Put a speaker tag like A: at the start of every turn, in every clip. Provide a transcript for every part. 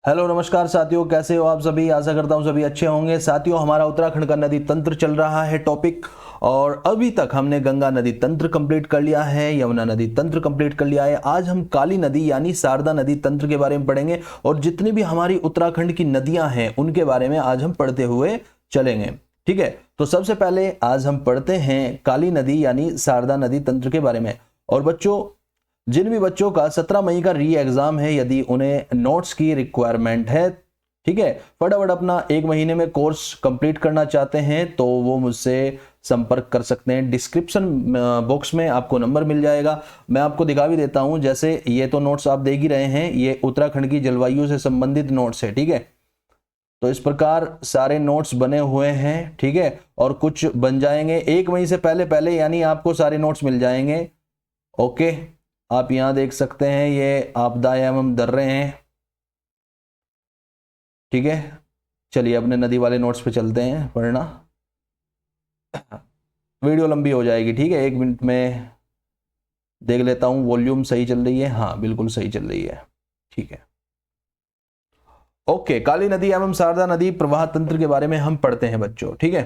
A: Hello नमस्कार साथियों, कैसे हो आप सभी। आशा करता हूँ सभी अच्छे होंगे। साथियों, हमारा उत्तराखंड का नदी तंत्र चल रहा है टॉपिक, और अभी तक हमने गंगा नदी तंत्र कंप्लीट कर लिया है, यमुना नदी तंत्र कंप्लीट कर लिया है। आज हम काली नदी यानी शारदा नदी तंत्र के बारे में पढ़ेंगे, और जितनी भी हमारी उत्तराखंड की नदियां हैं उनके बारे में आज हम पढ़ते हुए चलेंगे। ठीक है, तो सबसे पहले आज हम पढ़ते हैं काली नदी यानी शारदा नदी तंत्र के बारे में। और बच्चों, जिन भी बच्चों का 17 मई का री एग्जाम है, यदि उन्हें नोट्स की रिक्वायरमेंट है, ठीक है, फटाफट अपना 1 महीने में कोर्स कंप्लीट करना चाहते हैं तो वो मुझसे संपर्क कर सकते हैं। डिस्क्रिप्शन बॉक्स में आपको नंबर मिल जाएगा। मैं आपको दिखा भी देता हूं, जैसे ये तो नोट्स आप देख ही रहे हैं, ये उत्तराखंड की जलवायु से संबंधित नोट्स है। ठीक है, तो इस प्रकार सारे नोट्स बने हुए हैं। ठीक है, और कुछ बन जाएंगे 1 मई से पहले पहले, यानी आपको सारे नोट्स मिल जाएंगे। ओके, आप यहां देख सकते हैं, ये आपदा एवं दर्रे हैं। ठीक है, चलिए अपने नदी वाले नोट्स पे चलते हैं पढ़ना। वीडियो लंबी हो जाएगी, ठीक है, 1 मिनट में देख लेता हूं वॉल्यूम सही चल रही है। हाँ, बिल्कुल सही चल रही है। ठीक है, ओके, काली नदी एवं शारदा नदी प्रवाह तंत्र के बारे में हम पढ़ते हैं बच्चों। ठीक है,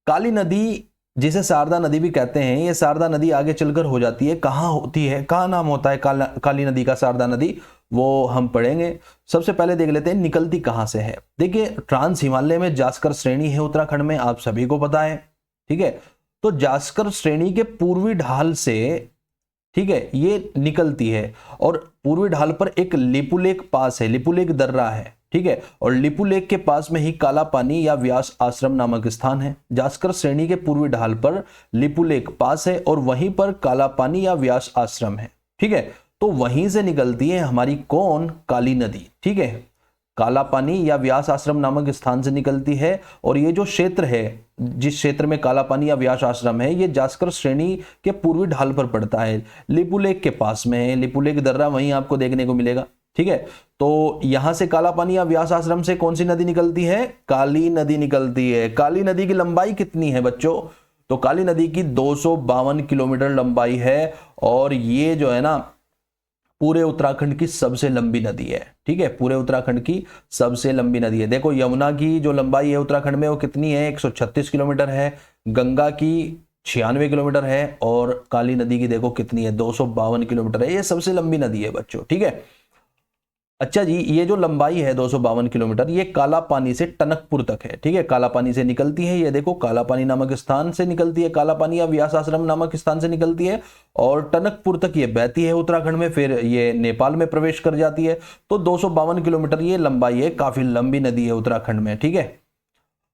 A: काली नदी जिसे शारदा नदी भी कहते हैं, ये शारदा नदी आगे चलकर हो जाती है, कहाँ होती है, कहाँ नाम होता है काली नदी का, शारदा नदी, वो हम पढ़ेंगे। सबसे पहले देख लेते हैं निकलती कहाँ से है। देखिए, ट्रांस हिमालय में जास्कर श्रेणी है उत्तराखंड में, आप सभी को पता है। ठीक है, तो जास्कर श्रेणी के पूर्वी ढाल से, ठीक है, ये निकलती है, और पूर्वी ढाल पर एक लिपुलेख पास है, लिपुलेख दर्रा है। ठीक है, और लिपुलेख के पास में ही काला पानी या व्यास आश्रम नामक स्थान है। जास्कर श्रेणी के पूर्वी ढाल पर लिपुलेख पास है और वहीं पर काला पानी या व्यास आश्रम है। ठीक है, तो वहीं से निकलती है हमारी कौन, काली नदी। ठीक है, काला पानी या व्यास आश्रम नामक स्थान से निकलती है। और ये जो क्षेत्र है, जिस क्षेत्र में काला पानी या व्यास आश्रम है, ये जास्कर श्रेणी के पूर्वी ढाल पर पड़ता है, लिपुलेख के पास में है। लिपुलेख दर्रा वहीं आपको देखने को मिलेगा। ठीक है, तो यहां से काला पानी या व्यास आश्रम से कौन सी नदी निकलती है, काली नदी निकलती है। काली नदी की लंबाई कितनी है बच्चों, तो काली नदी की 252 किलोमीटर लंबाई है, और ये जो है ना पूरे उत्तराखंड की सबसे लंबी नदी है। ठीक है, पूरे उत्तराखंड की सबसे लंबी नदी है। देखो, यमुना की जो लंबाई है उत्तराखंड में वो कितनी है, 136 किलोमीटर है। गंगा की 96 किलोमीटर है, और काली नदी की देखो कितनी है, 252 किलोमीटर है। ये सबसे लंबी नदी है बच्चों। ठीक है, अच्छा जी, ये जो लंबाई है 252 किलोमीटर, ये काला पानी से टनकपुर तक है। ठीक है, काला पानी से निकलती है, ये देखो काला पानी नामक स्थान से निकलती है, काला पानी या व्यास आश्रम नामक स्थान से निकलती है, और टनकपुर तक ये बहती है उत्तराखंड में, फिर ये नेपाल में प्रवेश कर जाती है। तो 252 किलोमीटर ये लंबाई है, काफी लंबी नदी है उत्तराखंड में। ठीक है,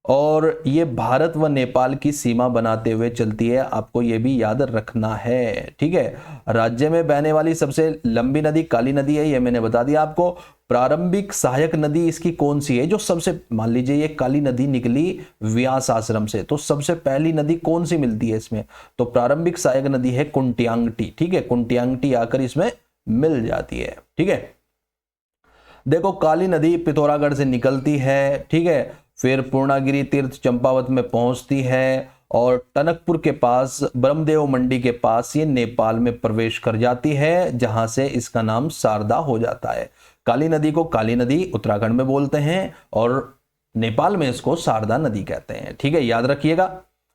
A: और ये भारत व नेपाल की सीमा बनाते हुए चलती है, आपको ये भी याद रखना है। ठीक है, राज्य में बहने वाली सबसे लंबी नदी काली नदी है, ये मैंने बता दिया आपको। प्रारंभिक सहायक नदी इसकी कौन सी है, जो सबसे, मान लीजिए ये काली नदी निकली व्यास आश्रम से, तो सबसे पहली नदी कौन सी मिलती है इसमें, तो प्रारंभिक सहायक नदी है कुंटियांगटी। ठीक है, कुंटियांगटी आकर इसमें मिल जाती है। ठीक है, देखो काली नदी पिथौरागढ़ से निकलती है। ठीक है, फिर पूर्णागिरी तीर्थ चंपावत में पहुंचती है, और टनकपुर के पास ब्रह्मदेव मंडी के पास ये नेपाल में प्रवेश कर जाती है, जहां से इसका नाम शारदा हो जाता है। काली नदी को काली नदी उत्तराखंड में बोलते हैं, और नेपाल में इसको शारदा नदी कहते हैं। ठीक है, याद रखिएगा,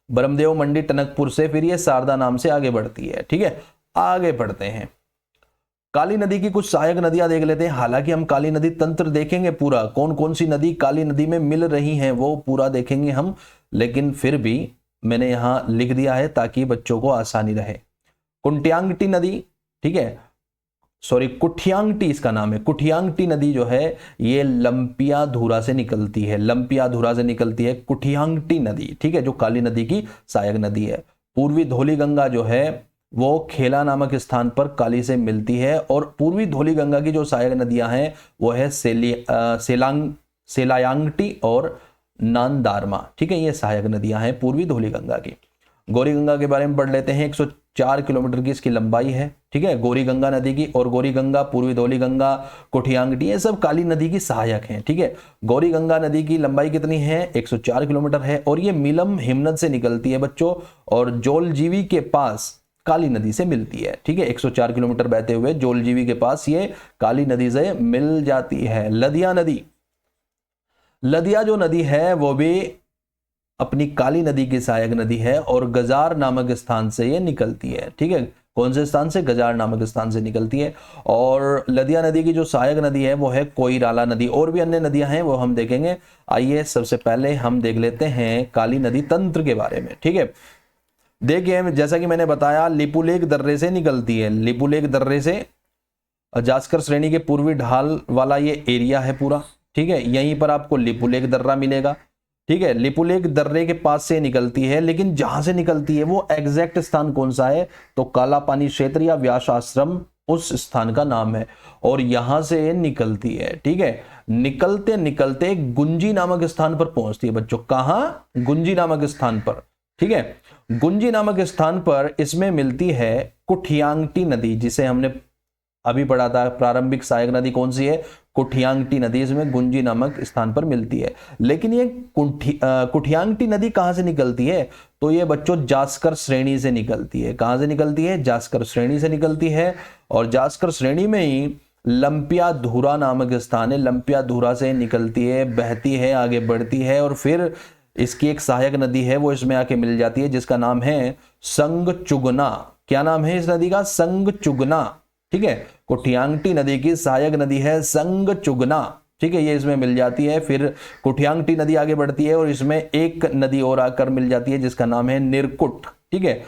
A: ब्रह्मदेव मंडी टनकपुर से फिर ये शारदा नाम से आगे बढ़ती है। ठीक है, आगे बढ़ते हैं, काली नदी की कुछ सहायक नदियां देख लेते हैं। हालांकि हम काली नदी तंत्र देखेंगे पूरा, कौन कौन सी नदी काली नदी में मिल रही हैं वो पूरा देखेंगे हम, लेकिन फिर भी मैंने यहां लिख दिया है ताकि बच्चों को आसानी रहे। कुंटियांगटी नदी, ठीक है, सॉरी कुठियांगटी इसका नाम है। कुठियांगटी नदी जो है ये लंपिया धुरा से निकलती है, लंपिया धुरा से निकलती है कुठियांगटी नदी। ठीक है, जो काली नदी की सहायक नदी है। पूर्वी धौली गंगा जो है वो खेला नामक स्थान पर काली से मिलती है, और पूर्वी धौली गंगा की जो सहायक नदियां हैं वो है सेलायांगटी और नांदारमा। ठीक है, ये सहायक नदियां हैं पूर्वी धौली गंगा की। गौरी गंगा के बारे में पढ़ लेते हैं। 104 किलोमीटर की इसकी लंबाई है। ठीक है, गौरी गंगा नदी की, और गौरी गंगा, पूर्वी धौली गंगा, कुठियांगटी, ये सब काली नदी की सहायक हैं। ठीक है, गौरी गंगा नदी की लंबाई कितनी है, 104 किलोमीटर है, और ये मिलम हिमनद से निकलती है बच्चों, और जोलजीवी के पास काली नदी से मिलती है। ठीक है, 104 किलोमीटर बहते हुए जोलजीवी के पास ये काली नदी से मिल जाती है। लदिया नदी, लदिया जो नदी है वो भी अपनी काली नदी की सहायक नदी है और गजार नामक स्थान से ये निकलती है। ठीक है, कौन से स्थान से? गजार नामक स्थान से निकलती है। और लदिया नदी की जो सहायक नदी है वो है कोइराला नदी। और भी अन्य नदियां हैं वो हम देखेंगे। आइए सबसे पहले हम देख लेते हैं काली नदी तंत्र के बारे में। ठीक है, देखिए जैसा कि मैंने बताया लिपुलेख दर्रे से निकलती है। लिपुलेख दर्रे से जास्कर श्रेणी के पूर्वी ढाल वाला ये एरिया है पूरा। ठीक है, यहीं पर आपको लिपुलेख दर्रा मिलेगा। ठीक है, लिपुलेख दर्रे के पास से निकलती है, लेकिन जहां से निकलती है वो एग्जैक्ट स्थान कौन सा है? तो काला पानी क्षेत्र या व्यास आश्रम उस स्थान का नाम है और यहां से निकलती है। ठीक है, निकलते निकलते गुंजी नामक स्थान पर पहुंचती है बच्चों। कहां? गुंजी नामक स्थान पर। ठीक है, गुंजी नामक स्थान पर इसमें मिलती है कुठियांगटी नदी, जिसे हमने अभी पढ़ा था। प्रारंभिक सहायक नदी कौन सी है? कुठियांगटी नदी, इसमें गुंजी नामक स्थान पर मिलती है। लेकिन ये कुठियांगटी नदी कहां से निकलती है? तो ये बच्चों जास्कर श्रेणी से निकलती है। कहां से निकलती है? जास्कर श्रेणी से निकलती है। और जास्कर श्रेणी में ही लंपिया धुरा नामक स्थान है। लंपिया धुरा से निकलती है, बहती है, आगे बढ़ती है और फिर इसकी एक सहायक नदी है वो इसमें आके मिल जाती है, जिसका नाम है संगचुगना। क्या नाम है इस नदी का? संगचुगना। ठीक है, कुठियांगटी नदी की सहायक नदी है संगचुगना। ठीक है, ये इसमें मिल जाती है। फिर कुठियांगटी नदी आगे बढ़ती है और इसमें एक नदी और आकर मिल जाती है जिसका नाम है निरकुट। ठीक है,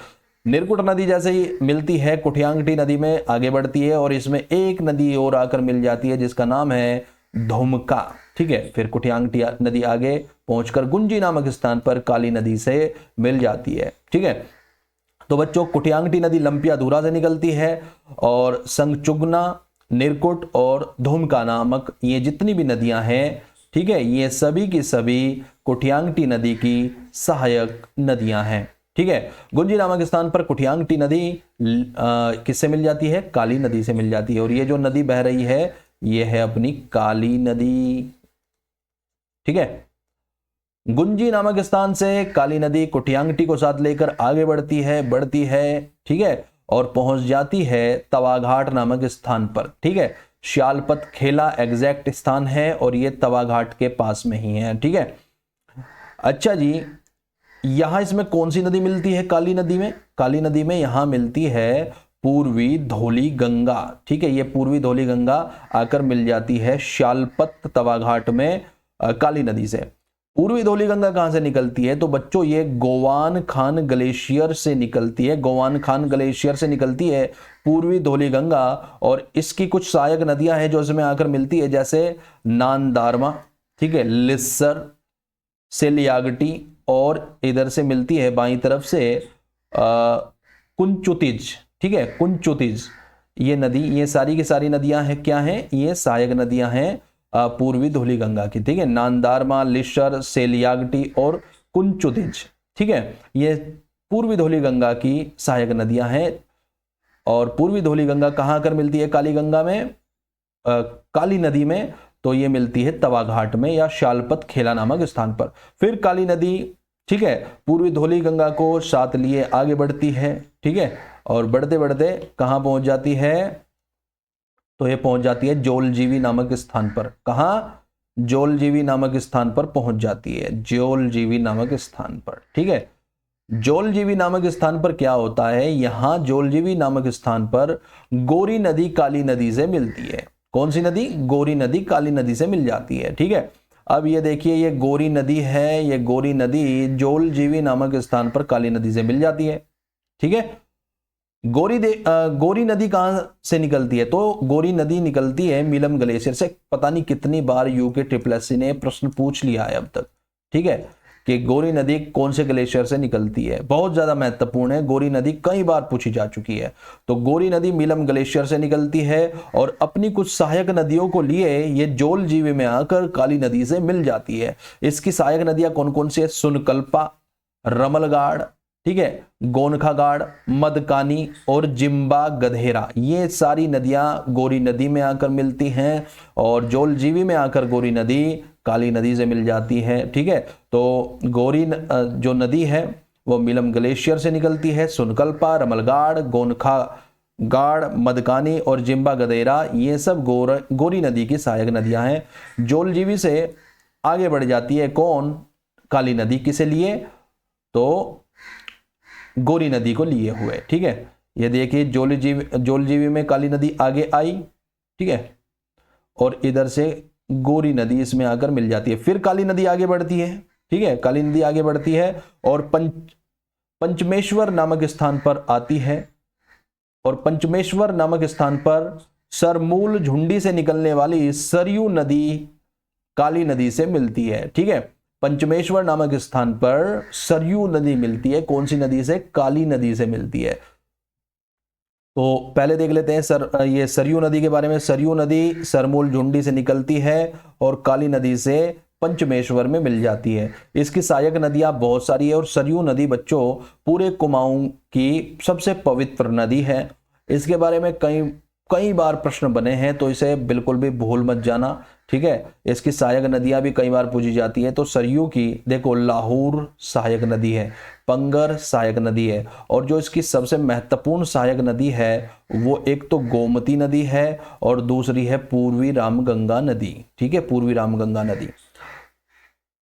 A: निरकुट नदी जैसे ही मिलती है कुठियांगटी नदी में आगे बढ़ती है और इसमें एक नदी और आकर मिल जाती है जिसका नाम है धुमका। ठीक है, फिर कुठियांगटी नदी आगे पहुंचकर गुंजी नामक स्थान पर काली नदी से मिल जाती है। ठीक है, तो बच्चों कुठियांगटी नदी लंपिया धुरा से निकलती है और संगचुगना, निरकुट और धुमका नामक ये जितनी भी नदियां हैं, ठीक है, ये सभी की सभी कुठियांगटी नदी की सहायक नदियां हैं। ठीक है, गुंजी नामक स्थान पर कुठियांगटी नदी किससे मिल जाती है? काली नदी से मिल जाती है। और ये जो नदी बह रही है ये है अपनी काली नदी। ठीक है, गुंजी नामक स्थान से काली नदी कुठियांगटी को साथ लेकर आगे बढ़ती है। ठीक है, और पहुंच जाती है तवाघाट नामक स्थान पर। ठीक है, श्यालपत खेला एग्जैक्ट स्थान है और ये तवाघाट के पास में ही है। ठीक है, अच्छा जी, यहां इसमें कौन सी नदी मिलती है? काली नदी में, काली नदी में यहां मिलती है पूर्वी धौली गंगा। ठीक है, ये पूर्वी धौली गंगा आकर मिल जाती है श्यालपत तवाघाट में काली नदी से। पूर्वी धौली गंगा कहां से निकलती है? तो बच्चों ये गोवान खान ग्लेशियर से निकलती है। गोवान खान ग्लेशियर से निकलती है पूर्वी धौली गंगा और इसकी कुछ सहायक नदियां हैं जो इसमें आकर मिलती है, जैसे नानदारमा, ठीक है, लिस्सर, सेलियागटी और इधर से मिलती है बाईं तरफ से कुंचुतिज। ठीक है, कुंचुतिज ये नदी, ये सारी की सारी नदियां हैं क्या हैं? ये सहायक नदियां हैं पूर्वी धौली गंगा की। ठीक है, नानदारमा, लिशर, सेलियागटी और कुंचुतिज। ठीक है, ये पूर्वी धौली गंगा की सहायक नदियां हैं। और पूर्वी धौली गंगा कहां कर मिलती है? काली गंगा में, काली नदी में, तो ये मिलती है तवाघाट में या श्यालपत खेला नामक स्थान पर। फिर काली नदी, ठीक है, पूर्वी धौली गंगा को साथ लिए आगे बढ़ती है। ठीक है, और बढ़ते बढ़ते कहां पहुंच जाती है? तो ये पहुंच जाती है जोलजीवी नामक स्थान पर। कहां? जोलजीवी नामक स्थान पर पहुंच जाती है, जोलजीवी नामक स्थान पर। ठीक है, जोलजीवी नामक स्थान पर क्या होता है? यहां जोलजीवी नामक स्थान पर गोरी नदी काली नदी से मिलती है। कौन सी नदी? गोरी नदी काली नदी से मिल जाती है। ठीक है, अब ये देखिए ये गोरी नदी है, ये गोरी नदी जोलजीवी नामक स्थान पर काली नदी से मिल जाती है। ठीक है, गोरी नदी कहां से निकलती है? तो गोरी नदी निकलती है मिलम ग्लेशियर से। पता नहीं कितनी बार यूके SSC ने प्रश्न पूछ लिया है अब तक। ठीक है, कि गोरी नदी कौन से ग्लेशियर से निकलती है, बहुत ज्यादा महत्वपूर्ण है। गोरी नदी कई बार पूछी जा चुकी है। तो गोरी नदी मिलम ग्लेशियर से निकलती है और अपनी कुछ सहायक नदियों को लिए ये जोलजीवी में आकर काली नदी से मिल जाती है। इसकी सहायक नदियां कौन कौन सी है? सुनकल्पा, रमलगाड़, ठीक है, गोनखागाड़, मदकानी और जिम्बा गधेरा, ये सारी नदियां गोरी नदी में आकर मिलती हैं और जोलजीवी में आकर गोरी नदी काली नदी से मिल जाती है। ठीक है, तो गोरी जो नदी है वो मिलम ग्लेशियर से निकलती है। सुनकल्पा, रमलगाड़, गोनखा गाड़, मदकानी और जिम्बा गदेरा ये सब गोरी नदी की सहायक नदियां हैं। जोलजीवी से आगे बढ़ जाती है कौन? काली नदी। किसे लिए? तो गोरी नदी को लिए हुए। ठीक है, ये देखिए जोलजीवी में काली नदी आगे आई, ठीक है, और इधर से गोरी नदी इसमें आकर मिल जाती है। फिर काली नदी आगे बढ़ती है, ठीक है, काली नदी आगे बढ़ती है और पंचमेश्वर नामक स्थान पर आती है, और पंचमेश्वर नामक स्थान पर सरमूल झुंडी से निकलने वाली सरयू नदी काली नदी से मिलती है। ठीक है, पंचमेश्वर नामक स्थान पर सरयू नदी मिलती है। कौन सी नदी से? काली नदी से मिलती है। तो पहले देख लेते हैं ये सरयू नदी के बारे में। सरयू नदी सरमूल झुंडी से निकलती है और काली नदी से पंचमेश्वर में मिल जाती है। इसकी सहायक नदियां बहुत सारी है और सरयू नदी बच्चों पूरे कुमाऊं की सबसे पवित्र नदी है। इसके बारे में कई बार प्रश्न बने हैं, तो इसे बिल्कुल भी भूल मत जाना। ठीक है, इसकी सहायक नदियां भी कई बार पूछी जाती है। तो सरयू की देखो लाहौर सहायक नदी है, पंगर सहायक नदी है, और जो इसकी सबसे महत्वपूर्ण सहायक नदी है वो एक तो गोमती नदी है और दूसरी है पूर्वी रामगंगा नदी। ठीक है, पूर्वी रामगंगा नदी।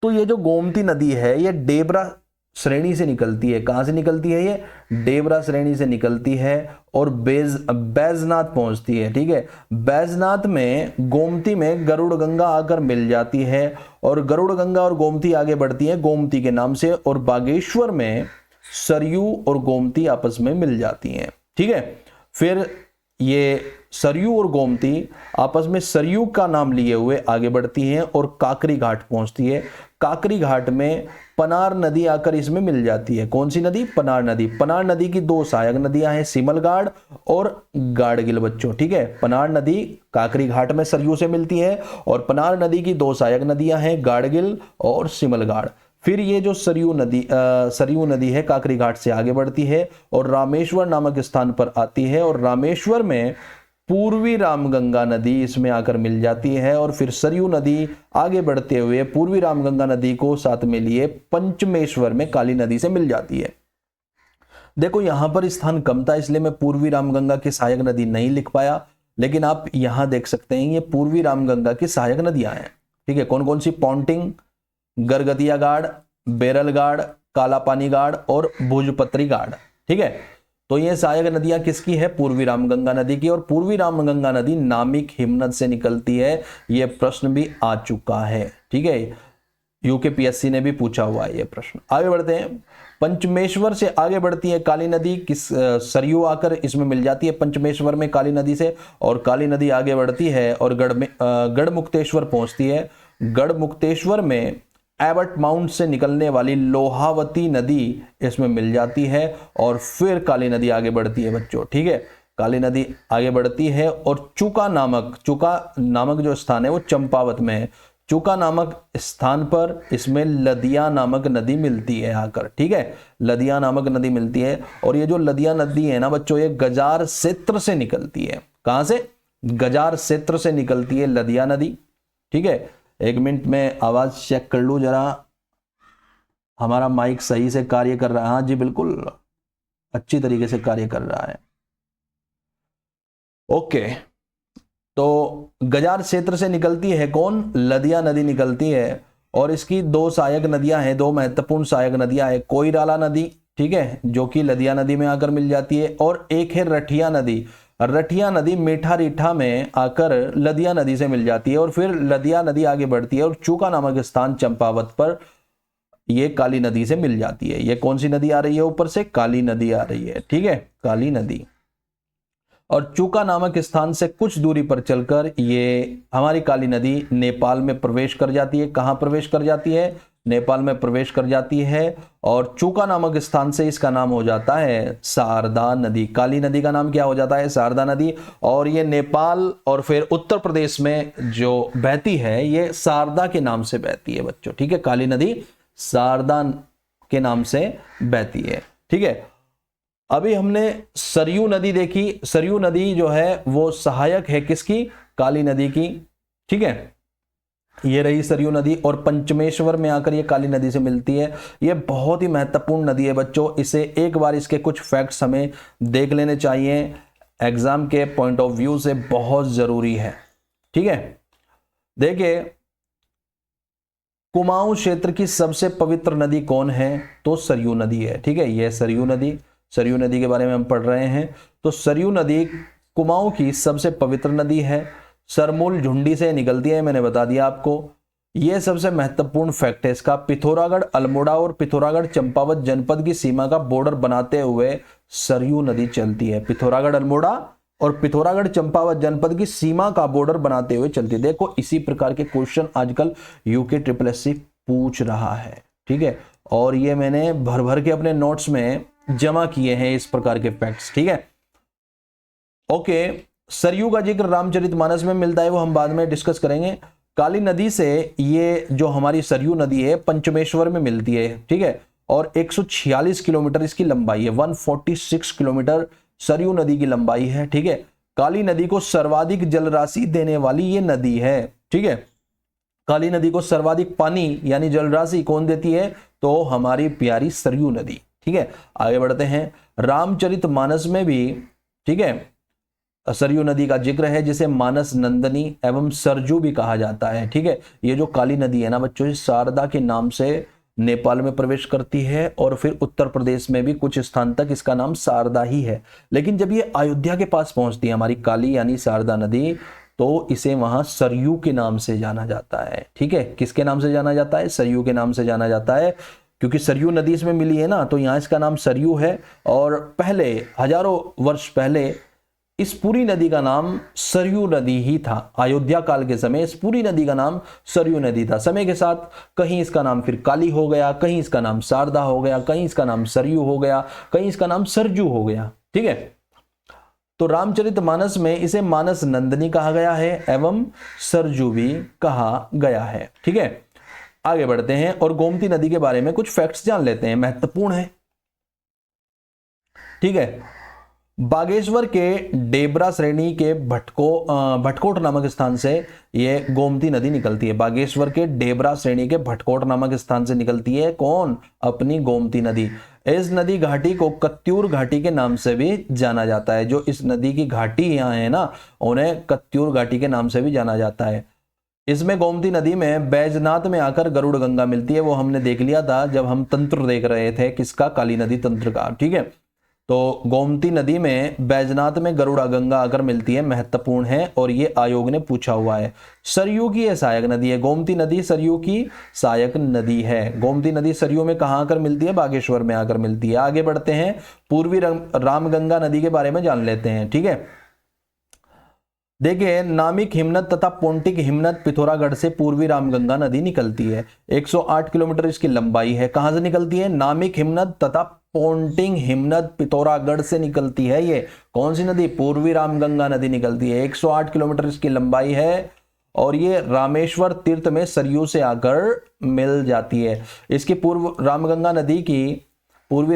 A: तो ये जो गोमती नदी है ये डेबरा श्रेणी से निकलती है। कहां से निकलती है? ये डेबरा श्रेणी से निकलती है और बैजनाथ पहुंचती है। ठीक है, बैजनाथ में गोमती में गरुड़ गंगा आकर मिल जाती है और गरुड़ गंगा और गोमती आगे बढ़ती है गोमती के नाम से, और बागेश्वर में सरयू और गोमती आपस में मिल जाती हैं। ठीक है, फिर ये सरयू और गोमती आपस में सरयू का नाम लिए हुए आगे बढ़ती हैं और काकरी घाट पहुंचती है। काकरी घाट में पनार नदी आकर इसमें मिल जाती है। कौन सी नदी? पनार नदी। पनार नदी की दो सहायक नदियां हैं, सिमलगाड़ और गाड़गिल बच्चों। ठीक है, पनार नदी काकरी घाट में सरयू से मिलती है और पनार नदी की दो सहायक नदियां हैं, गाड़गिल और सिमलगाड़। फिर ये जो सरयू नदी है काकरी घाट से आगे बढ़ती है और रामेश्वर नामक स्थान पर आती है, और रामेश्वर में पूर्वी रामगंगा नदी इसमें आकर मिल जाती है। और फिर सरयू नदी आगे बढ़ते हुए पूर्वी रामगंगा नदी को साथ में लिए पंचमेश्वर में काली नदी से मिल जाती है। देखो यहां पर स्थान कम था इसलिए मैं पूर्वी रामगंगा की सहायक नदी नहीं लिख पाया, लेकिन आप यहां देख सकते हैं ये पूर्वी रामगंगा की सहायक नदियां हैं। ठीक है, कौन कौन सी? पौंटिंग, गरगतिया गाड़, बेरल गाड़, काला पानी गाड़ और भुजपत्री गाड़। ठीक है, तो ये सहायक नदियां किसकी है? पूर्वी रामगंगा नदी की। और पूर्वी रामगंगा नदी नामिक हिमनद से निकलती है। यह प्रश्न भी आ चुका है। ठीक है, यूकेपीएससी ने भी पूछा हुआ है ये प्रश्न। आगे बढ़ते हैं। पंचमेश्वर से आगे बढ़ती है काली नदी, किस? सरयू आकर इसमें मिल जाती है पंचमेश्वर में काली नदी से, और काली नदी आगे बढ़ती है और गढ़मुक्तेश्वर पहुंचती है। गढ़मुक्तेश्वर में एबट माउंट से निकलने वाली लोहावती नदी इसमें मिल जाती है और फिर काली नदी आगे बढ़ती है बच्चों। ठीक है, काली नदी आगे बढ़ती है और चूका नामक जो स्थान है वो चंपावत में है। चूका नामक स्थान पर इसमें लदिया नामक नदी मिलती है आकर। ठीक है, लदिया नामक नदी मिलती है, और ये जो लदिया नदी है ना बच्चों ये गजार क्षेत्र से निकलती है। कहां से? गजार क्षेत्र से निकलती है लदिया नदी। ठीक है, एक मिनट में आवाज चेक कर लूं जरा, हमारा माइक सही से कार्य कर रहा है? हाँ जी बिल्कुल अच्छी तरीके से कार्य कर रहा है। ओके, तो गजार क्षेत्र से निकलती है कौन? लदिया नदी निकलती है, और इसकी दो सहायक नदियां हैं, दो महत्वपूर्ण सहायक नदियां हैं। कोइराला नदी, ठीक है, जो कि लदिया नदी में आकर मिल जाती है, और एक है रठिया नदी। रठिया नदी मीठा रीठा में आकर लदिया नदी से मिल जाती है, और फिर लदिया नदी आगे बढ़ती है और चूका नामक स्थान चंपावत पर ये काली नदी से मिल जाती है। ये कौन सी नदी आ रही है ऊपर से? काली नदी आ रही है। ठीक है, काली नदी। और चूका नामक स्थान से कुछ दूरी पर चलकर ये हमारी काली नदी नेपाल में प्रवेश कर जाती है। कहां प्रवेश कर जाती है? नेपाल में प्रवेश कर जाती है, और चूका नामक स्थान से इसका नाम हो जाता है शारदा नदी। काली नदी का नाम क्या हो जाता है? शारदा नदी। और ये नेपाल और फिर उत्तर प्रदेश में जो बहती है ये शारदा के नाम से बहती है बच्चों। ठीक है, काली नदी शारदा के नाम से बहती है। ठीक है, अभी हमने सरयू नदी देखी। सरयू नदी जो है वो सहायक है किसकी? काली नदी की। ठीक है, ये रही सरयू नदी और पंचमेश्वर में आकर ये काली नदी से मिलती है। ये बहुत ही महत्वपूर्ण नदी है बच्चों, इसे एक बार इसके कुछ फैक्ट्स हमें देख लेने चाहिए, एग्जाम के पॉइंट ऑफ व्यू से बहुत जरूरी है। ठीक है, देखिए कुमाऊं क्षेत्र की सबसे पवित्र नदी कौन है, तो सरयू नदी है। ठीक है, यह सरयू नदी के बारे में हम पढ़ रहे हैं। तो सरयू नदी कुमाऊं की सबसे पवित्र नदी है, सरमूल झुंडी से निकलती है, मैंने बता दिया आपको। यह सबसे महत्वपूर्ण फैक्ट है इसका। पिथौरागढ़, अल्मोड़ा और पिथौरागढ़ चंपावत जनपद की सीमा का बॉर्डर बनाते हुए सरयू नदी चलती है। पिथौरागढ़, अल्मोड़ा और पिथौरागढ़ चंपावत जनपद की सीमा का बॉर्डर बनाते हुए चलती है। देखो इसी प्रकार के क्वेश्चन आजकल यूके SSS पूछ रहा है। ठीक है, और ये मैंने भर भर के अपने नोट्स में जमा किए हैं इस प्रकार के फैक्ट्स। ठीक है, ओके। सरयू का जिक्र रामचरितमानस में मिलता है, वो हम बाद में डिस्कस करेंगे। काली नदी से ये जो हमारी सरयू नदी है पंचमेश्वर में मिलती है। ठीक है, और 146 किलोमीटर इसकी लंबाई है, 146 किलोमीटर सरयू नदी की लंबाई है। ठीक है, काली नदी को सर्वाधिक जलराशि देने वाली ये नदी है। ठीक है, काली नदी को सर्वाधिक पानी यानी जलराशि कौन देती है, तो हमारी प्यारी सरयू नदी। ठीक है, आगे बढ़ते हैं। रामचरितमानस में भी, ठीक है, सरयू नदी का जिक्र है, जिसे मानस नंदनी एवं सरजू भी कहा जाता है। ठीक है, ये जो काली नदी है ना बच्चों, शारदा के नाम से नेपाल में प्रवेश करती है और फिर उत्तर प्रदेश में भी कुछ स्थान तक इसका नाम शारदा ही है। लेकिन जब ये अयोध्या के पास पहुंचती है हमारी काली यानी शारदा नदी, तो इसे वहां सरयू के नाम से जाना जाता है। ठीक है, किसके नाम से जाना जाता है, सरयू के नाम से जाना जाता है, क्योंकि सरयू नदी इसमें मिली है ना, तो यहां इसका नाम सरयू है। और पहले हजारों वर्ष पहले इस पूरी नदी का नाम सरयू नदी ही था। अयोध्या काल के समय इस पूरी नदी का नाम सरयू नदी था। समय के साथ कहीं इसका नाम फिर काली हो गया, कहीं इसका नाम शारदा हो गया, कहीं इसका नाम सरयू हो गया, कहीं इसका नाम सरजू हो गया। ठीक है, तो रामचरितमानस में इसे मानस नंदनी कहा गया है एवं सरजू भी कहा गया है। ठीक है, आगे बढ़ते हैं और गोमती नदी के बारे में कुछ फैक्ट्स जान लेते हैं, महत्वपूर्ण है। ठीक है, बागेश्वर के डेबरा श्रेणी के भटकोट नामक स्थान से ये गोमती नदी निकलती है। बागेश्वर के डेबरा श्रेणी के भटकोट नामक स्थान से निकलती है कौन, अपनी गोमती नदी। इस नदी घाटी को कत्यूर घाटी के नाम से भी जाना जाता है। जो इस नदी की घाटी यहाँ है ना, उन्हें कत्यूर घाटी के नाम से भी जाना जाता है। इसमें गोमती नदी में बैजनाथ में आकर गरुड़ गंगा मिलती है, वो हमने देख लिया था जब हम तंत्र देख रहे थे, किसका, काली नदी तंत्र का। ठीक है, तो गोमती नदी में बैजनाथ में गरुड़ा गंगा आकर मिलती है, महत्वपूर्ण है और ये आयोग ने पूछा हुआ है। सरयू की यह सहायक नदी है। गोमती नदी सरयू की सहायक नदी है। गोमती नदी सरयू में कहां आकर मिलती है, बागेश्वर में आकर मिलती है। आगे बढ़ते हैं, पूर्वी रामगंगा नदी के बारे में जान लेते हैं। ठीक है, देखिए नामिक हिमनद तथा पोंटिक हिमनद पिथौरागढ़ से पूर्वी रामगंगा नदी निकलती है। 108 किलोमीटर इसकी लंबाई है। कहां से निकलती है, नामिक हिमनद तथा पोंटिंग हिमनद पिथौरागढ़ से निकलती है। ये कौन सी नदी, पूर्वी रामगंगा नदी निकलती है। 108 किलोमीटर इसकी लंबाई है और ये रामेश्वर तीर्थ में सरयू से आकर मिल जाती है। इसकी पूर्वी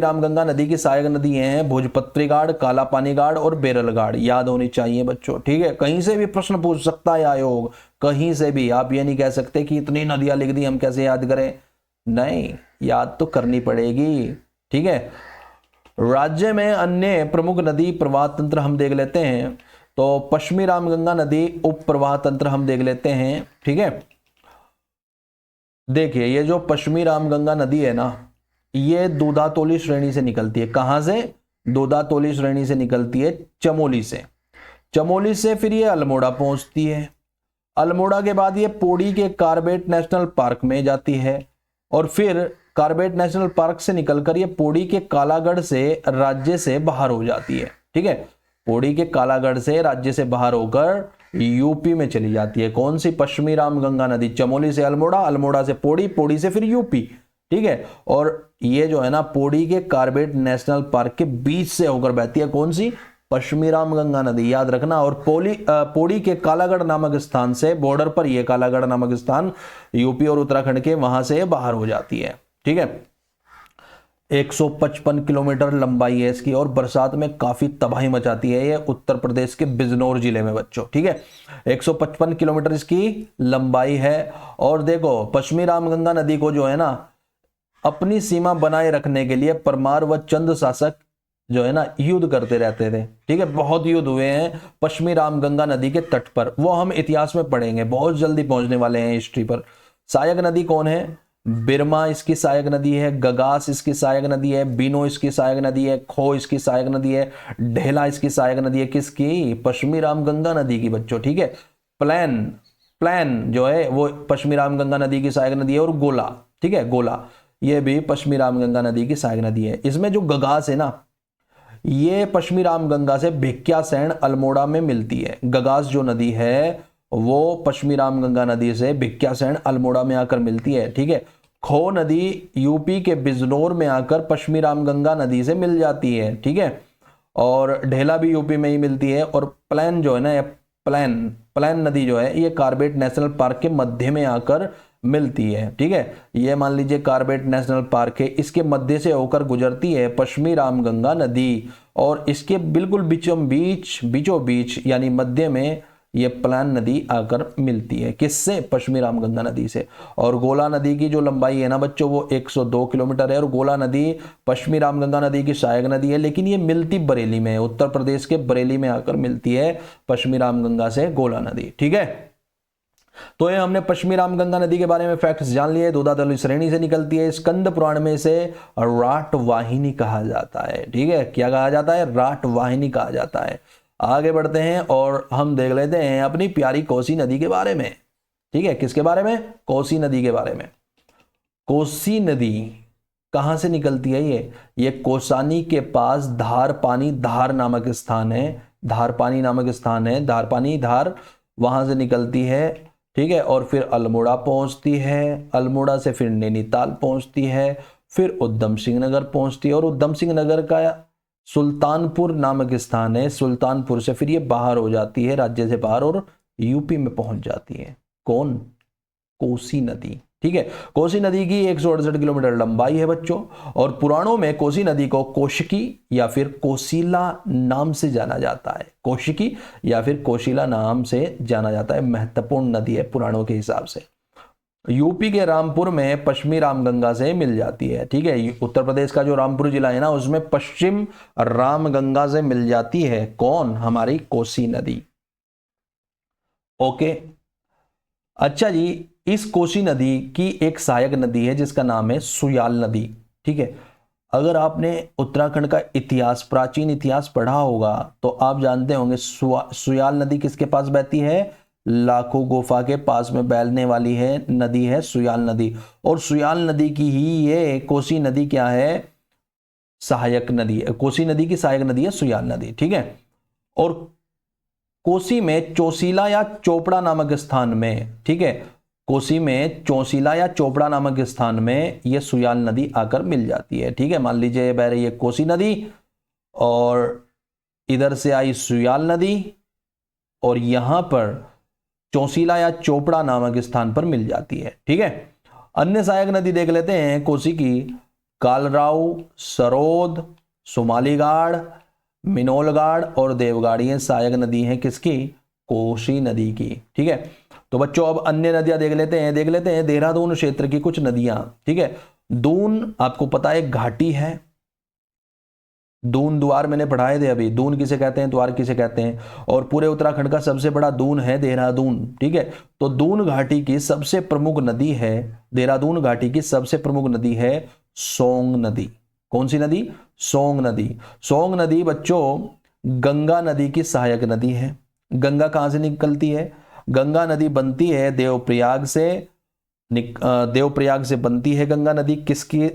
A: रामगंगा नदी की सहायक नदियां हैं भोजपत्री गाड़, काला पानी गाड़ और बेरल गाड़। याद होनी चाहिए बच्चों। ठीक है, कहीं से भी प्रश्न पूछ सकता है आयोग, कहीं से भी। आप ये नहीं कह सकते कि इतनी नदियां लिख दी हम कैसे याद करें, नहीं, याद तो करनी पड़ेगी। ठीक है, राज्य में अन्य प्रमुख नदी प्रवाह तंत्र हम देख लेते हैं। तो पश्चिमी रामगंगा नदी उप प्रवाह तंत्र हम देख लेते हैं। ठीक है, देखिए ये जो पश्चिमी रामगंगा नदी है ना, ये दूधातोली श्रेणी से निकलती है। कहां से, दूधातोली श्रेणी से निकलती है, चमोली से। चमोली से फिर ये अल्मोड़ा पहुंचती है। अल्मोड़ा के बाद ये पौड़ी के कार्बेट नेशनल पार्क में जाती है और फिर कार्बेट नेशनल पार्क से निकलकर ये पौड़ी के कालागढ़ से राज्य से बाहर हो जाती है। ठीक है, पौड़ी के कालागढ़ से राज्य से बाहर होकर यूपी में चली जाती है। कौन सी, पश्चिमी रामगंगा नदी। चमोली से अल्मोड़ा, अल्मोड़ा से पौड़ी, पौड़ी से फिर यूपी। ठीक है, और ये जो है ना पौड़ी के कार्बेट नेशनल पार्क के बीच से होकर बहती है। कौन सी, पश्चिमी रामगंगा नदी, याद रखना। और पौड़ी के कालागढ़ नामक स्थान से, बॉर्डर पर ये कालागढ़ नामक स्थान यूपी और उत्तराखंड के, वहां से बाहर हो जाती है। ठीक है, 155 किलोमीटर लंबाई है इसकी और बरसात में काफी तबाही मचाती है ये उत्तर प्रदेश के बिजनौर जिले में बच्चों, ठीक है। 155 किलोमीटर इसकी लंबाई है। और देखो पश्चिमी रामगंगा नदी को जो है ना अपनी सीमा बनाए रखने के लिए परमार व चंद शासक जो है ना युद्ध करते रहते थे, ठीक है। बहुत युद्ध हुए हैं पश्चिमी रामगंगा नदी के तट पर, वो हम इतिहास में पढ़ेंगे, बहुत जल्दी पहुंचने वाले हैं हिस्ट्री पर। सहायक नदी कौन है? बिरमा इसकी सहायक नदी है, गगास इसकी सहायक नदी है, बीनो इसकी सहायक नदी है, खो इसकी सहायक नदी है, ढेला इसकी सहायक नदी है। किसकी? पश्चिमी रामगंगा नदी की बच्चों, ठीक है। प्लान प्लान जो है वो पश्चिमी रामगंगा नदी की सहायक नदी है। और गोला, ठीक है, गोला ये भी पश्चिमी रामगंगा नदी की सहायक नदी है। इसमें जो गगास है ना ये पश्चिमी रामगंगा से भिक्यासैन अल्मोड़ा में मिलती है। गगास जो नदी है वो पश्चिमी रामगंगा नदी से भिक्यासैन अल्मोड़ा में आकर मिलती है, ठीक है। खो नदी यूपी के बिजनौर में आकर पश्चिमी रामगंगा नदी से मिल जाती है, ठीक है। और ढेला भी यूपी में ही मिलती है। और प्लान जो है ना प्लान नदी जो है ये कार्बेट नेशनल पार्क के मध्य में आकर मिलती है, ठीक है। ये मान लीजिए कार्बेट नेशनल पार्क है, इसके मध्य से होकर गुजरती है पश्चिमी रामगंगा नदी और इसके बिल्कुल बीचों बीच यानी मध्य में ये प्लान नदी आकर मिलती है। किससे? पश्चिमी रामगंगा नदी से। और गोला नदी की जो लंबाई है ना बच्चों वो 102 किलोमीटर है। और गोला नदी पश्चिमी रामगंगा नदी की सहायक नदी है, लेकिन ये मिलती बरेली में, उत्तर प्रदेश के बरेली में आकर मिलती है पश्चिमी रामगंगा से गोला नदी, ठीक है। तो ये हमने पश्चिमी रामगंगा नदी के बारे में फैक्ट्स जान लिए। दोदादली श्रेणी से निकलती है, स्कंद पुराण में इसे राट वाहिनी कहा जाता है, ठीक है। क्या कहा जाता है? राट वाहिनी कहा जाता है। आगे बढ़ते हैं और हम देख लेते हैं अपनी प्यारी कोसी नदी के बारे में, ठीक है। किसके बारे में? कोसी नदी के बारे में। कोसी नदी कहां से निकलती है? ये कोसानी के पास धार नामक स्थान है, धार वहां से निकलती है, ठीक है। और फिर अल्मोड़ा पहुंचती है, अल्मोड़ा से फिर नैनीताल पहुंचती है, फिर उधम सिंह नगर पहुंचती है। और उधम सिंह नगर का सुल्तानपुर नामक स्थान है, सुल्तानपुर से फिर ये बाहर हो जाती है, राज्य से बाहर, और यूपी में पहुंच जाती है। कौन? कोसी नदी, ठीक है। कोसी नदी की 168 किलोमीटर लंबाई है बच्चों। और पुराणों में कोसी नदी को कोशिकी या फिर कोशिला नाम से जाना जाता है, कोशिकी या फिर कोशिला नाम से जाना जाता है। महत्वपूर्ण नदी है पुराणों के हिसाब से। यूपी के रामपुर में पश्चिमी रामगंगा से मिल जाती है, ठीक है। उत्तर प्रदेश का जो रामपुर जिला है ना उसमें पश्चिम रामगंगा से मिल जाती है। कौन? हमारी कोसी नदी, ओके। अच्छा जी, इस कोसी नदी की एक सहायक नदी है जिसका नाम है सुयाल नदी, ठीक है। अगर आपने उत्तराखंड का इतिहास, प्राचीन इतिहास पढ़ा होगा तो आप जानते होंगे सुयाल नदी किसके पास बहती है? लाखों गुफा के पास में बहने वाली है नदी है सुयाल नदी। और सुयाल नदी की ही ये कोसी नदी क्या है? सहायक नदी है। कोसी नदी की सहायक नदी है सुयाल नदी, ठीक है। और कोसी में चौसीला या चोपड़ा नामक स्थान में, ठीक है, कोसी में चौसीला या चोपड़ा नामक स्थान में यह सुयाल नदी आकर मिल जाती है, ठीक है। मान लीजिए बह रही है कोसी नदी और इधर से आई सुयाल नदी और यहां पर चौसीला या चोपड़ा नामक स्थान पर मिल जाती है, ठीक है। अन्य सहायक नदी देख लेते हैं कोसी की। कालराव, सरोद, सोमालीगाड़, मिनोलगाड़ और देवगाड़ ये सहायक नदी है किसकी? कोसी नदी की, ठीक है। तो बच्चों अब अन्य नदियां देख लेते हैं देहरादून क्षेत्र की कुछ नदियां, ठीक है। दून आपको पता है घाटी है, दून द्वार मैंने पढ़ाए थे अभी, दून किसे कहते हैं, द्वार किसे कहते हैं। और पूरे उत्तराखंड का सबसे बड़ा दून है देहरादून, ठीक है। तो दून घाटी की सबसे प्रमुख नदी है, देहरादून घाटी की सबसे प्रमुख नदी है सोंग नदी। कौन सी नदी? सोंग नदी। सोंग नदी बच्चों गंगा नदी की सहायक नदी है। गंगा कहां से निकलती है? गंगा नदी बनती है देवप्रयाग से बनती है गंगा नदी। किसकी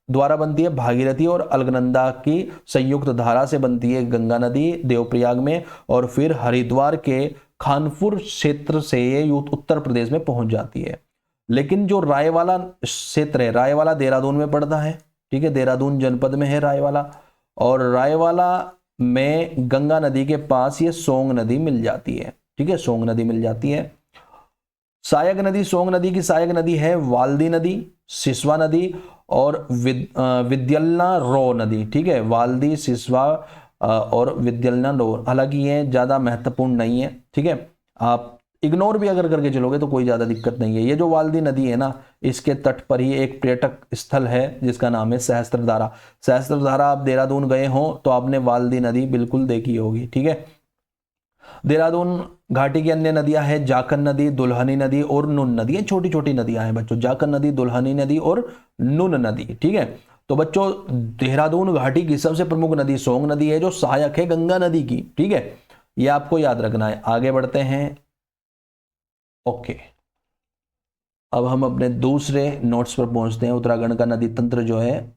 A: द्वारा बनती है? भागीरथी और अलकनंदा की संयुक्त धारा से बनती है गंगा नदी देवप्रयाग में। और फिर हरिद्वार के खानपुर क्षेत्र से ये उत्तर प्रदेश में पहुंच जाती है। लेकिन जो रायवाला क्षेत्र है, रायवाला देहरादून में पड़ता है, ठीक है, देहरादून जनपद में है रायवाला। और रायवाला में गंगा नदी के पास ये सोंग नदी मिल जाती है, ठीक है, सोंग नदी मिल जाती है। सहायक नदी सोंग नदी की सहायक नदी है वाल्दी नदी, सिसवा नदी और विद्यलना रो नदी, ठीक है, वाल्दी, सिसवा और विद्यलना रो। हालांकि ये ज़्यादा महत्वपूर्ण नहीं है, ठीक है, आप इग्नोर भी अगर करके चलोगे तो कोई ज़्यादा दिक्कत नहीं है। ये जो वाल्दी नदी है ना, इसके तट पर ही एक पर्यटक स्थल है जिसका नाम है सहस्त्रधारा। सहस्त्रधारा, आप देहरादून गए हो तो आपने वाल्दी नदी बिल्कुल देखी होगी, ठीक है। देहरादून घाटी की अन्य नदियां हैं जाखन नदी, दुल्हनी नदी और नून नदी। ये छोटी छोटी नदियां हैं बच्चों, जाखन नदी, दुल्हनी नदी और नून नदी, ठीक है। तो बच्चों देहरादून घाटी की सबसे प्रमुख नदी सोंग नदी है जो सहायक है गंगा नदी की, ठीक है, ये आपको याद रखना है। आगे बढ़ते हैं। ओके, अब हम अपने दूसरे नोट्स पर पहुंचते हैं। उत्तराखंड का नदी तंत्र जो है,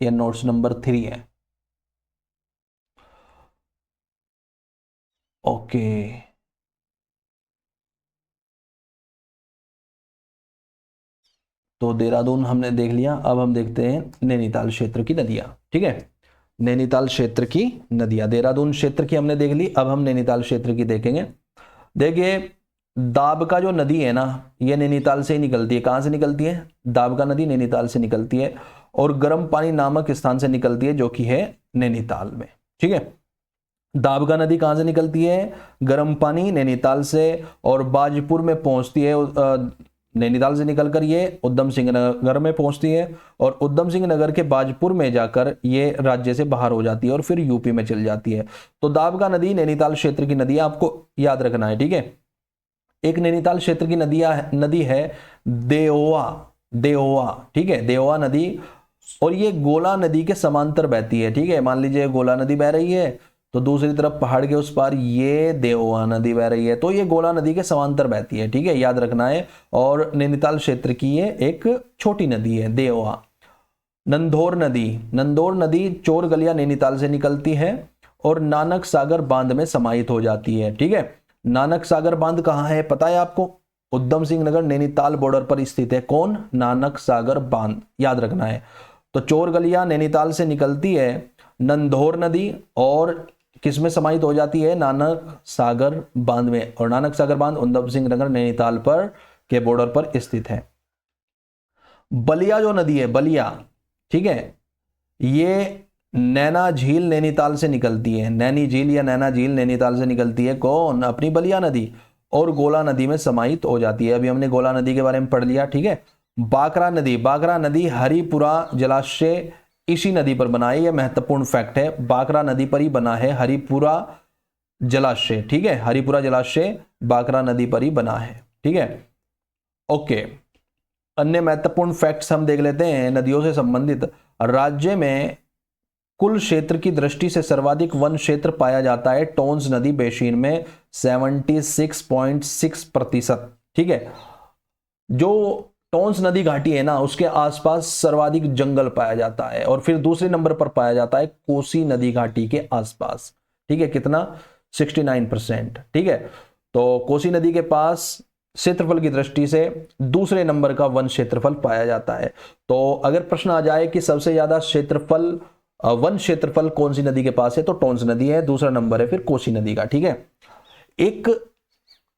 A: यह नोट्स नंबर 3 है। ओके, तो देहरादून हमने देख लिया। अब हम देखते हैं नैनीताल क्षेत्र की नदियां, ठीक है। नैनीताल क्षेत्र की नदियां, देहरादून क्षेत्र की हमने देख ली, अब हम नैनीताल क्षेत्र की देखेंगे। देखिए दाबका जो नदी है ना, ये नैनीताल से ही निकलती है। कहां से निकलती है? दाबका नदी नैनीताल से निकलती है और गर्म पानी नामक स्थान से निकलती है जो कि है नैनीताल में, ठीक है। दाबका नदी कहां से निकलती है? गर्म पानी नैनीताल से, और बाजपुर में पहुंचती है। नैनीताल से निकलकर ये उधम सिंह नगर में पहुंचती है और उधम सिंह नगर के बाजपुर में जाकर ये राज्य से बाहर हो जाती है और फिर यूपी में चल जाती है। तो दाबका नदी नैनीताल क्षेत्र की नदी आपको याद रखना है, ठीक है। एक नैनीताल क्षेत्र की नदी है देओवा, देओवा, ठीक है, देओवा नदी, और ये गोला नदी के समांतर बहती है, ठीक है। मान लीजिए गोला नदी बह रही है तो दूसरी तरफ पहाड़ के उस पार ये देओवा नदी बह रही है, तो ये गोला नदी के समांतर बहती है, ठीक है, याद रखना है। और नैनीताल क्षेत्र की ये एक छोटी नदी है देओवा। नंदौर नदी, नंदौर नदी चोर गलिया नैनीताल से निकलती है और नानक सागर बांध में समाहित हो जाती है, ठीक है। नानक सागर बांध कहां है पता है आपको? उधम सिंह नगर नैनीताल बॉर्डर पर स्थित है। कौन? नानक सागर बांध, याद रखना है। तो चोर गलिया नैनीताल से निकलती है, नंदौर नदी और किसमें समाहित हो जाती है? नानक सागर बांध में, और नानक सागर बांध उधम सिंह नगर नैनीताल पर के बॉर्डर पर स्थित है। बलिया जो नदी है, बलिया, ठीक है, ये नैना झील नैनीताल से निकलती है। नैनी झील या नैना झील नैनीताल से निकलती है। कौन? अपनी बलिया नदी, और गोला नदी में समाहित हो जाती है। अभी हमने गोला नदी के बारे में पढ़ लिया, ठीक है। बाकरा नदी, बाकरा नदी हरिपुरा जलाशय इसी नदी पर बना है। यह महत्वपूर्ण फैक्ट है, बाकरा नदी पर ही बना है हरिपुरा जलाशय, ठीक है, हरिपुरा जलाशय बाकरा नदी पर ही बना है, ठीक है। ओके, अन्य महत्वपूर्ण फैक्ट्स हम देख लेते हैं नदियों से संबंधित। राज्य में कुल क्षेत्र की दृष्टि से सर्वाधिक वन क्षेत्र पाया जाता है टोंस नदी बेसिन में 76.6%, ठीक है। जो टोंस नदी घाटी है ना, उसके आसपास सर्वाधिक जंगल पाया जाता है, और फिर दूसरे नंबर पर पाया जाता है कोसी नदी घाटी के आसपास, ठीक है। कितना? 69%, ठीक है। तो कोसी नदी के पास क्षेत्रफल की दृष्टि से दूसरे नंबर का वन क्षेत्रफल पाया जाता है। तो अगर प्रश्न आ जाए कि सबसे ज्यादा क्षेत्रफल वन क्षेत्रफल कौन सी नदी के पास है, तो टोंस नदी है, दूसरा नंबर है फिर कोसी नदी का, ठीक है। एक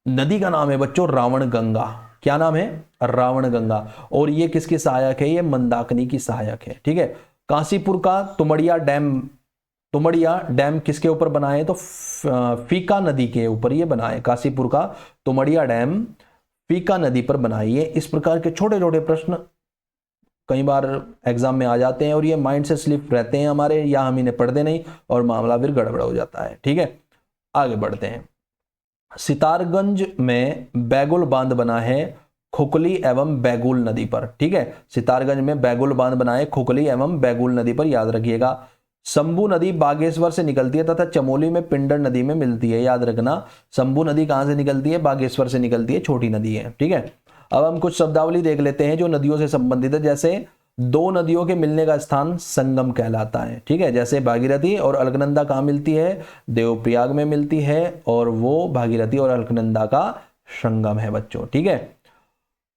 A: नदी का नाम है बच्चों रावण गंगा। क्या नाम है? रावण गंगा। और ये किसकी सहायक है? ये मंदाकिनी की सहायक है, ठीक है। काशीपुर का तुमड़िया डैम, तुमड़िया डैम किसके ऊपर बना है? तो फीका नदी के ऊपर ये बना है। काशीपुर का तुमड़िया डैम फीका नदी पर बना है। ये इस प्रकार के छोटे छोटे प्रश्न कई बार एग्जाम में आ जाते हैं और ये माइंड से स्लिप रहते हैं हमारे, या हम इन्हें पढ़ते नहीं और मामला फिर गड़बड़ हो जाता है, ठीक है। आगे बढ़ते हैं। सितारगंज में बैगुल बांध बना है खुकली एवं बैगुल नदी पर, ठीक है। सितारगंज में बैगुल बांध बना है खुकली एवं बैगुल नदी पर, याद रखिएगा। शंभू नदी बागेश्वर से निकलती है तथा चमोली में पिंडर नदी में मिलती है, याद रखना। शंभू नदी कहां से निकलती है? बागेश्वर से निकलती है, छोटी नदी है, ठीक है। अब हम कुछ शब्दावली देख लेते हैं जो नदियों से संबंधित है। जैसे दो नदियों के मिलने का स्थान संगम कहलाता है, ठीक है। जैसे भागीरथी और अलकनंदा कहां मिलती है? देवप्रयाग में मिलती है, और वो भागीरथी और अलकनंदा का संगम है बच्चों, ठीक है।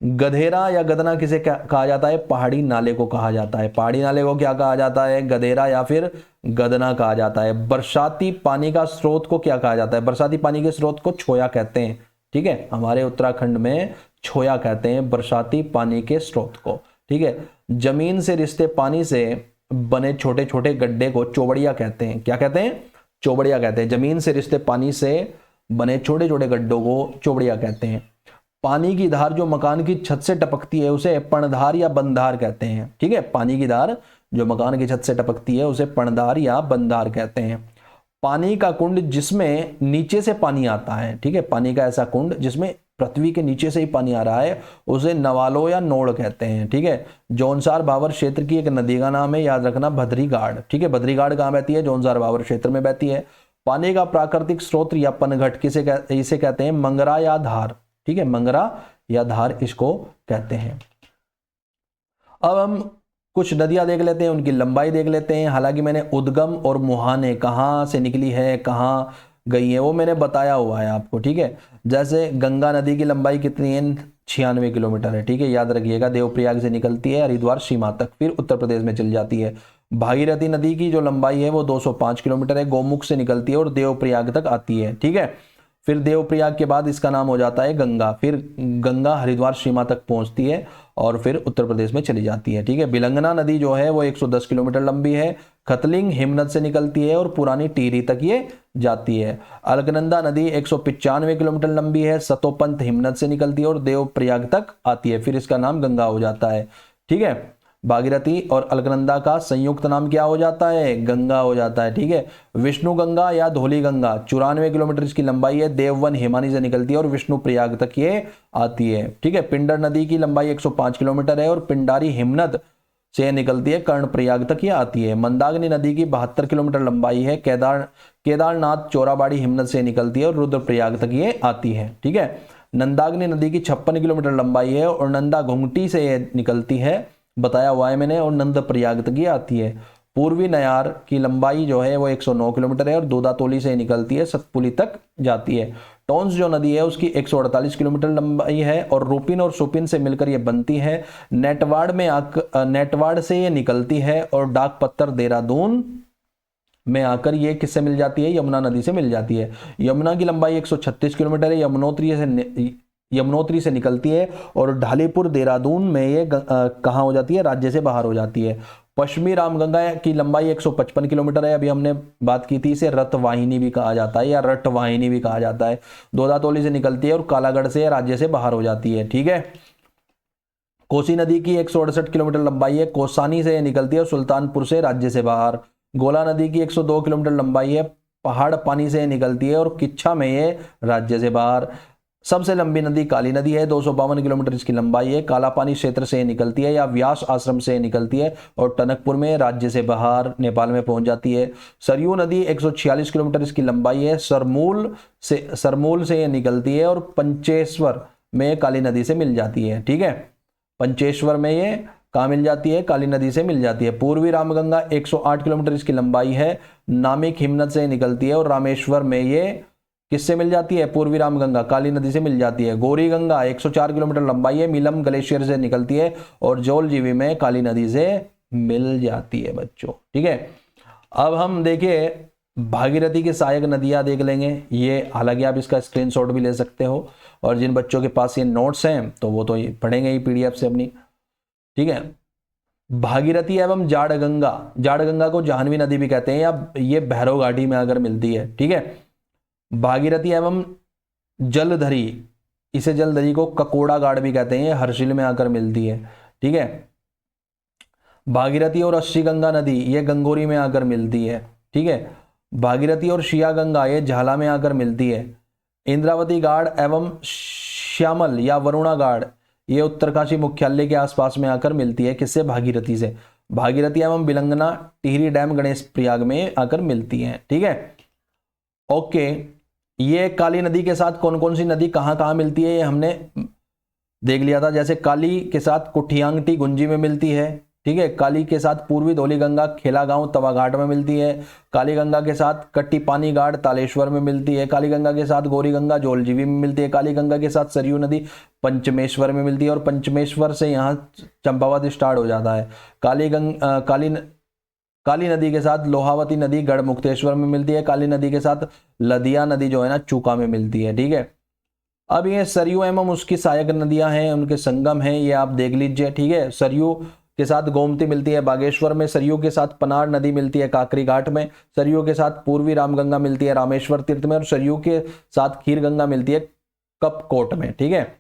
A: गधेरा या गदना किसे कहा जाता है? पहाड़ी नाले को कहा जाता है। पहाड़ी नाले को क्या कहा जाता है? गधेरा या फिर गदना कहा जाता है। बरसाती पानी का स्रोत को क्या कहा जाता है? बरसाती पानी के स्रोत को छोया कहते हैं, ठीक है। हमारे उत्तराखंड में छोया कहते हैं बरसाती पानी के स्रोत को, ठीक है। जमीन से रिश्ते पानी से बने छोटे छोटे गड्ढे को चौबड़िया कहते हैं। क्या कहते हैं? चौबड़िया कहते हैं। जमीन से रिश्ते पानी से बने छोटे छोटे गड्ढों को चौबड़िया कहते हैं। पानी की धार जो मकान की छत से टपकती है उसे पणधार या बंधार कहते हैं। ठीक है, पानी की धार जो मकान की छत से टपकती है उसे पणधार या बंधार कहते हैं। पानी का कुंड जिसमें नीचे से पानी आता है, ठीक है, पानी का ऐसा कुंड जिसमें पृथ्वी के नीचे से ही पानी आ रहा है उसे नवालो या नोड़ कहते हैं। ठीक है, जौनसार भावर क्षेत्र की एक नदी का नाम है, याद रखना, भद्रीगाड़। ठीक है, भद्रीगाड़ कहाँ बहती है? जौनसार भावर क्षेत्र में बहती है। पानी का प्राकृतिक स्रोत या पनघट इसे कहते हैं मंगरा या धार। ठीक है, मंगरा या धार इसको कहते हैं। अब हम कुछ नदियां देख लेते हैं, उनकी लंबाई देख लेते हैं। हालांकि मैंने उद्गम और मुहाने कहाँ से निकली है, कहाँ गई है, वो मैंने बताया हुआ है आपको। ठीक है, जैसे गंगा नदी की लंबाई कितनी है? 96 किलोमीटर है। ठीक है, याद रखिएगा, देवप्रयाग से निकलती है हरिद्वार सीमा तक, फिर उत्तर प्रदेश में चली जाती है। भागीरथी नदी की जो लंबाई है वो 205 किलोमीटर है, गौमुख से निकलती है और देवप्रयाग तक आती है। ठीक है, फिर देवप्रयाग के बाद इसका नाम हो जाता है गंगा, फिर गंगा हरिद्वार सीमा तक पहुंचती है और फिर उत्तर प्रदेश में चली जाती है। ठीक है, बिलंगना नदी जो है वो 110 किलोमीटर लंबी है, खतलिंग हिमनद से निकलती है और पुरानी टिहरी तक ये जाती है। अलकनंदा नदी 195 किलोमीटर लंबी है, सतोपंत हिमनद से निकलती है और देवप्रयाग तक आती है, फिर इसका नाम गंगा हो जाता है। ठीक है, भागीरथी और अलकनंदा का संयुक्त नाम क्या हो जाता है? गंगा हो जाता है। ठीक है, विष्णु गंगा या धौली गंगा 94 किलोमीटर इसकी लंबाई है, देववन हिमानी से निकलती है और विष्णु प्रयाग तक ये आती है। ठीक है, पिंडर नदी की लंबाई 105 किलोमीटर है और पिंडारी हिमनद से निकलती है, कर्ण प्रयाग तक ये आती है। मंदाकिनी नदी की 72 किलोमीटर लंबाई है, केदारनाथ चोराबाड़ी हिमनद से निकलती है और रुद्रप्रयाग तक ये आती है। ठीक है, नंदाग्नि नदी की 56 किलोमीटर लंबाई है और नंदा घुंगटी से ये निकलती है, बताया हुआ है मैंने, और नंद प्रयाग तक ये आती है। पूर्वी नयार की लंबाई जो है वो 109 किलोमीटर है और दोदातोली से निकलती है, सतपुली तक जाती है। टोंस जो नदी है उसकी 148 किलोमीटर लंबाई है और रूपिन और सुपिन से मिलकर ये बनती है। नेटवाड़ से ये निकलती है और डाक पत्थर देहरादून में आकर ये किससे मिल जाती है? यमुना नदी से मिल जाती है। यमुना की लंबाई 136 किलोमीटर है, यमुनोत्री से निकलती है और ढालीपुर देहरादून में ये कहाँ हो जाती है? राज्य से बाहर हो जाती है। पश्चिमी रामगंगा की लंबाई 155 किलोमीटर है, अभी हमने बात की थी, इसे रतवाहिनी भी कहा जाता है या रटवाहिनी भी कहा जाता है। दोदातोली से निकलती है और कालागढ़ से राज्य से बाहर हो जाती है। ठीक है, कोसी नदी की 168 किलोमीटर लंबाई है, कोसानी से निकलती है और सुल्तानपुर से राज्य से बाहर। गोला नदी की 102 किलोमीटर लंबाई है, पहाड़ पानी से निकलती है और किच्छा में ये राज्य से बाहर। सबसे लंबी नदी काली नदी है, 252 किलोमीटर इसकी लंबाई है, काला पानी क्षेत्र से निकलती है या व्यास आश्रम से निकलती है और टनकपुर में राज्य से बाहर नेपाल में पहुंच जाती है। सरयू नदी 146 किलोमीटर इसकी लंबाई है, सरमूल से निकलती है और पंचेश्वर में काली नदी से मिल जाती है। ठीक है, पंचेश्वर में ये कहाँ मिल जाती है? काली नदी से मिल जाती है। पूर्वी रामगंगा 108 किलोमीटर इसकी लंबाई है, नामिक हिमनद से निकलती है और रामेश्वर में ये किससे मिल जाती है? पूर्वी रामगंगा काली नदी से मिल जाती है। गौरी गंगा 104 किलोमीटर लंबाई है, मिलम ग्लेशियर से निकलती है और जौलजीबी में काली नदी से मिल जाती है बच्चों। ठीक है, अब हम देखिए भागीरथी की सहायक नदियां देख लेंगे। ये हालांकि आप इसका स्क्रीनशॉट भी ले सकते हो और जिन बच्चों के पास ये नोट्स हैं तो वो तो पढ़ेंगे ही पीडीएफ से अपनी। ठीक है, भागीरथी एवं जाड़गंगा को जाह्नवी नदी भी कहते हैं या ये भैरव घाटी में आकर मिलती है। ठीक है, भागीरथी एवं जलधरी, इसे जलधरी को ककोड़ा घाट भी कहते हैं, ये हर्षिल में आकर मिलती है। ठीक है, भागीरथी और अस्सी गंगा नदी ये गंगोरी में आकर मिलती है। ठीक है, भागीरथी और शिया गंगा ये झाला में आकर मिलती है। इंद्रावती घाट एवं श्यामल या वरुणा घाट ये उत्तरकाशी मुख्यालय के आसपास में आकर मिलती है, किससे? भागीरथी से। भागीरथी एवं बिलंगना टिहरी डैम गणेश प्रयाग में आकर मिलती हैं। ठीक है, ओके, ये काली नदी के साथ कौन कौन सी नदी कहाँ कहाँ मिलती है ये हमने देख लिया था। जैसे काली के साथ कुठियांगटी गुंजी में मिलती है। ठीक है, काली के साथ पूर्वी धौली गंगा खेला गांव तवाघाट में मिलती है। काली गंगा के साथ कट्टी पानी घाट तालेश्वर में मिलती है। काली गंगा के साथ गौरी गंगा जौलजीबी में मिलती है। काली गंगा के साथ सरयू नदी पंचमेश्वर में मिलती है और पंचमेश्वर से यहाँ चंपावत स्टार्ट हो जाता है। काली नदी के साथ लोहावती नदी गढ़मुक्तेश्वर में मिलती है। काली नदी के साथ लदिया नदी जो है ना चूका में मिलती है। ठीक है, अब ये सरयू एवं उसकी सहायक नदियां हैं, उनके संगम हैं, ये आप देख लीजिए, ठीक है। सरयू के साथ गोमती मिलती है बागेश्वर में, सरयू के साथ पनार नदी मिलती है काकरी घाट में, सरयू के साथ पूर्वी रामगंगा मिलती है रामेश्वर तीर्थ में, और सरयू के साथ खीर गंगा मिलती है कपकोट में, ठीक है।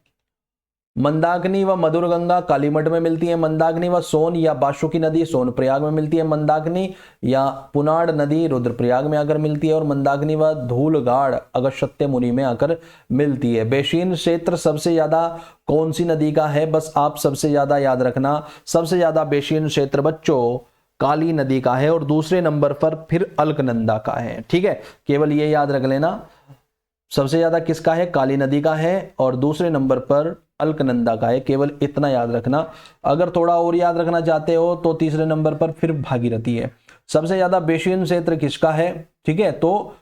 A: मंदाकिनी व मधुर गंगा कालीमठ में मिलती है, मंदाकिनी व सोन या बाशुकी नदी सोनप्रयाग में मिलती है, मंदाकिनी या पुनाड़ नदी रुद्रप्रयाग में आकर मिलती है, और मंदाकिनी व धूलगाड़ अगस्त्य मुनि में आकर मिलती है। बेसिन क्षेत्र सबसे ज्यादा कौन सी नदी का है? बस आप सबसे ज्यादा याद रखना, सबसे ज्यादा बेसिन क्षेत्र बच्चों काली नदी का है, और दूसरे नंबर पर फिर अलकनंदा का है, ठीक है। केवल ये याद रख लेना, सबसे ज्यादा किसका है? काली नदी का है, और दूसरे नंबर पर अलकनंदा का है, केवल इतना याद रखना। अगर थोड़ा और याद रखना चाहते हो तो तीसरे नंबर पर फिर भागीरथी है। सबसे ज्यादा बेसिन क्षेत्र किसका है? ठीक है, तो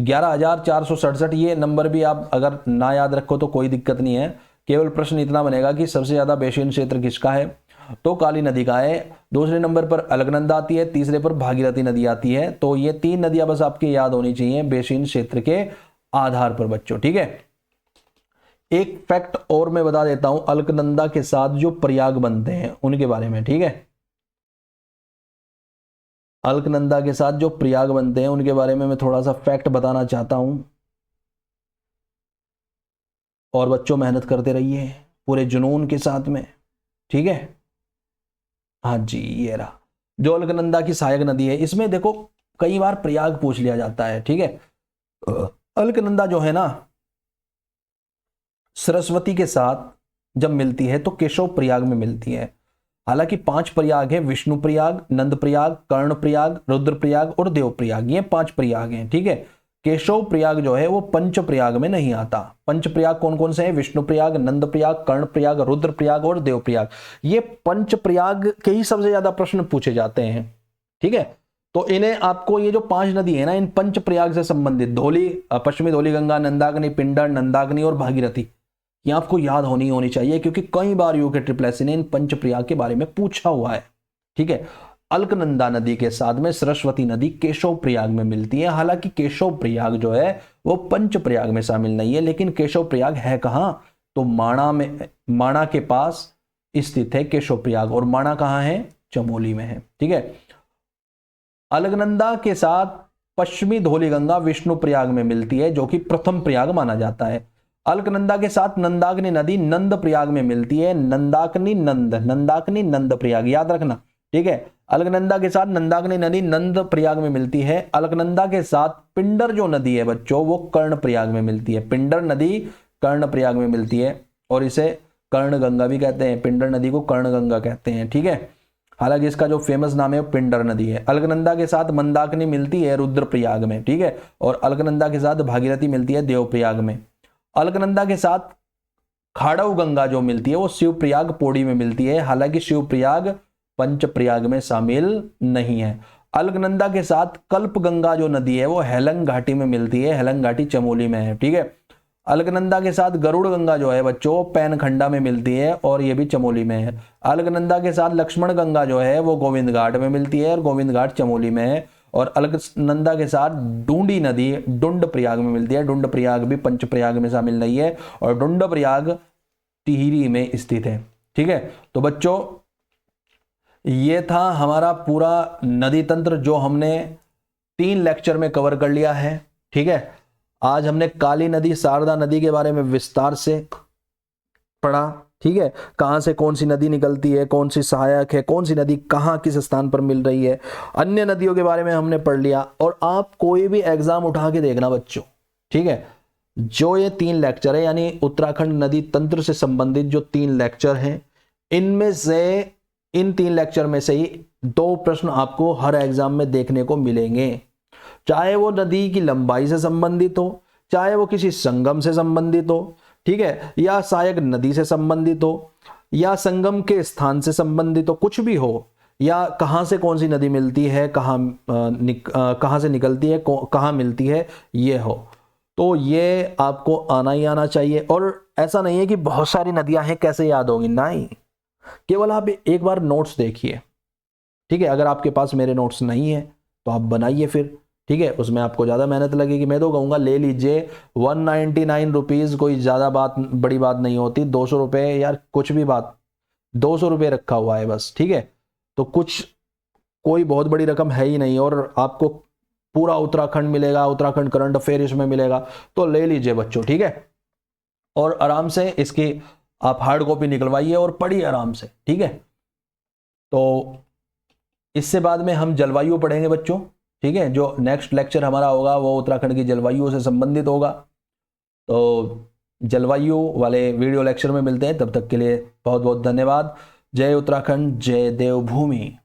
A: 11,467, ये नंबर भी आप अगर ना याद रखो तो कोई दिक्कत नहीं है, केवल प्रश्न इतना बनेगा कि सबसे ज्यादा बेसिन क्षेत्र किसका है, तो काली नदी का है। दूसरे नंबर पर अलकनंदा आती है, तीसरे पर भागीरथी नदी आती है। तो ये 3 नदियां बस आपके याद होनी चाहिए बेसिन क्षेत्र के आधार पर बच्चों, ठीक है। एक फैक्ट और मैं बता देता हूं अलकनंदा के साथ जो प्रयाग बनते हैं उनके बारे में, ठीक है। अलकनंदा के साथ जो प्रयाग बनते हैं उनके बारे में मैं थोड़ा सा फैक्ट बताना चाहता हूं, और बच्चों मेहनत करते रहिए पूरे जुनून के साथ में, ठीक है। हाँ जी, ये रहा जो अलकनंदा की सहायक नदी है। इसमें देखो कई बार प्रयाग पूछ लिया जाता है, ठीक है। अलकनंदा जो है ना सरस्वती के साथ जब मिलती है तो केशव प्रयाग में मिलती है। हालांकि 5 प्रयाग है, विष्णु प्रयाग, नंद प्रयाग, कर्ण प्रयाग, रुद्र प्रयाग और देव प्रयाग, ये 5 प्रयाग हैं, ठीक है। केशव प्रयाग जो है वो पंच प्रयाग में नहीं आता। पंच प्रयाग कौन कौन से हैं? विष्णु प्रयाग, नंद प्रयाग, कर्ण प्रयाग, रुद्र प्रयाग और देव प्रयाग। ये पंच प्रयाग के ही सबसे ज्यादा प्रश्न पूछे जाते हैं, ठीक है। तो इन्हें आपको ये जो 5 नदी है ना, इन पंच प्रयाग से संबंधित धौली, पश्चिमी धौली गंगा, नंदाग्नि, पिंडर, नंदाग्नि और भागीरथी, ये आपको याद होनी चाहिए, क्योंकि कई बार यूके ट्रिपल ने इन पंच प्रयाग के बारे में पूछा हुआ है, ठीक है। अलकनंदा नदी के साथ में सरस्वती नदी केशव प्रयाग में मिलती है। हालांकि केशव प्रयाग जो है वो पंच प्रयाग में शामिल नहीं है, लेकिन केशव प्रयाग है कहां? तो माणा में, माणा के पास स्थित है केशव प्रयाग, और माणा कहां है? चमोली में है, ठीक है। अलकनंदा के साथ पश्चिमी धौली गंगा विष्णु प्रयाग में मिलती है, जो कि प्रथम प्रयाग माना जाता है। अलकनंदा के साथ नंदाग्नि नदी नंद प्रयाग में मिलती है। नंदाग्नि नंद प्रयाग याद रखना, ठीक है। अलकनंदा के साथ नंदाग्नि नदी नंद प्रयाग में मिलती है। अलकनंदा के साथ पिंडर जो नदी है बच्चों वो कर्ण प्रयाग में मिलती है। पिंडर नदी कर्ण प्रयाग में मिलती है, और इसे कर्ण गंगा भी कहते हैं, पिंडर नदी को कर्ण गंगा कहते हैं, ठीक है। हालांकि इसका जो फेमस नाम है वो पिंडर नदी है। अलकनंदा के साथ मंदाकिनी मिलती है रुद्रप्रयाग में, ठीक है, और अलकनंदा के साथ भागीरथी मिलती है देवप्रयाग में। अलकनंदा के साथ खाड़व गंगा जो मिलती है वो शिवप्रयाग पौड़ी में मिलती है। हालांकि शिवप्रयाग पंच प्रयाग में शामिल नहीं है। अलकनंदा के साथ कल्प गंगा जो नदी है वो हेलंग घाटी में मिलती है। हेलंग घाटी चमोली में है, ठीक है। अलकनंदा के साथ गरुड़ गंगा जो है बच्चों पैनखंडा में मिलती है, और ये भी चमोली में है। अलकनंदा के साथ लक्ष्मण गंगा जो है वो गोविंद घाट में मिलती है, और गोविंद घाट चमोली में है। और अलकनंदा के साथ डूंडी नदी डुंड प्रयाग में मिलती है। डुंड प्रयाग भी पंच प्रयाग में शामिल नहीं है, और डुंड प्रयाग टिहरी में स्थित है, ठीक है। तो बच्चों ये था हमारा पूरा नदी तंत्र जो हमने 3 लेक्चर में कवर कर लिया है, ठीक है। आज हमने काली नदी, शारदा नदी के बारे में विस्तार से पढ़ा, ठीक है। कहां से कौन सी नदी निकलती है, कौन सी सहायक है, कौन सी नदी कहां किस स्थान पर मिल रही है, अन्य नदियों के बारे में हमने पढ़ लिया। और आप कोई भी एग्जाम उठा के देखना बच्चों, ठीक है, जो ये 3 लेक्चर है यानी उत्तराखंड नदी तंत्र से संबंधित जो 3 लेक्चर हैं, इनमें से इन 3 लेक्चर में से ही 2 प्रश्न आपको हर एग्जाम में देखने को मिलेंगे। चाहे वो नदी की लंबाई से संबंधित हो, चाहे वो किसी संगम से संबंधित हो, ठीक है, या सहायक नदी से संबंधित हो, या संगम के स्थान से संबंधित हो, कुछ भी हो, या कहां से कौन सी नदी मिलती है, कहां से निकलती है, कहां मिलती है, ये हो, तो ये आपको आना ही आना चाहिए। और ऐसा नहीं है कि बहुत सारी नदियां हैं कैसे याद होंगी, नहीं, केवल आप एक बार नोट्स देखिए, ठीक है। अगर आपके पास मेरे नोट्स नहीं है तो आप बनाइए फिर, ठीक है, उसमें आपको ज़्यादा मेहनत लगेगी। मैं तो कहूँगा ले लीजिए, 199 रुपीज़ कोई ज़्यादा बड़ी बात नहीं होती। 200 रुपये यार कुछ भी बात, 200 रुपये रखा हुआ है बस, ठीक है, तो कुछ कोई बहुत बड़ी रकम है ही नहीं, और आपको पूरा उत्तराखंड मिलेगा, उत्तराखंड करंट अफेयर इसमें मिलेगा, तो ले लीजिए बच्चों, ठीक है। और आराम से इसकी आप हार्ड कॉपी निकलवाइए और पढ़िए आराम से, ठीक है। तो इससे बाद में हम जलवायु पढ़ेंगे बच्चों, ठीक है। जो नेक्स्ट लेक्चर हमारा होगा वो उत्तराखंड की जलवायु से संबंधित होगा। तो जलवायु वाले वीडियो लेक्चर में मिलते हैं, तब तक के लिए बहुत बहुत धन्यवाद। जय उत्तराखंड, जय देवभूमि।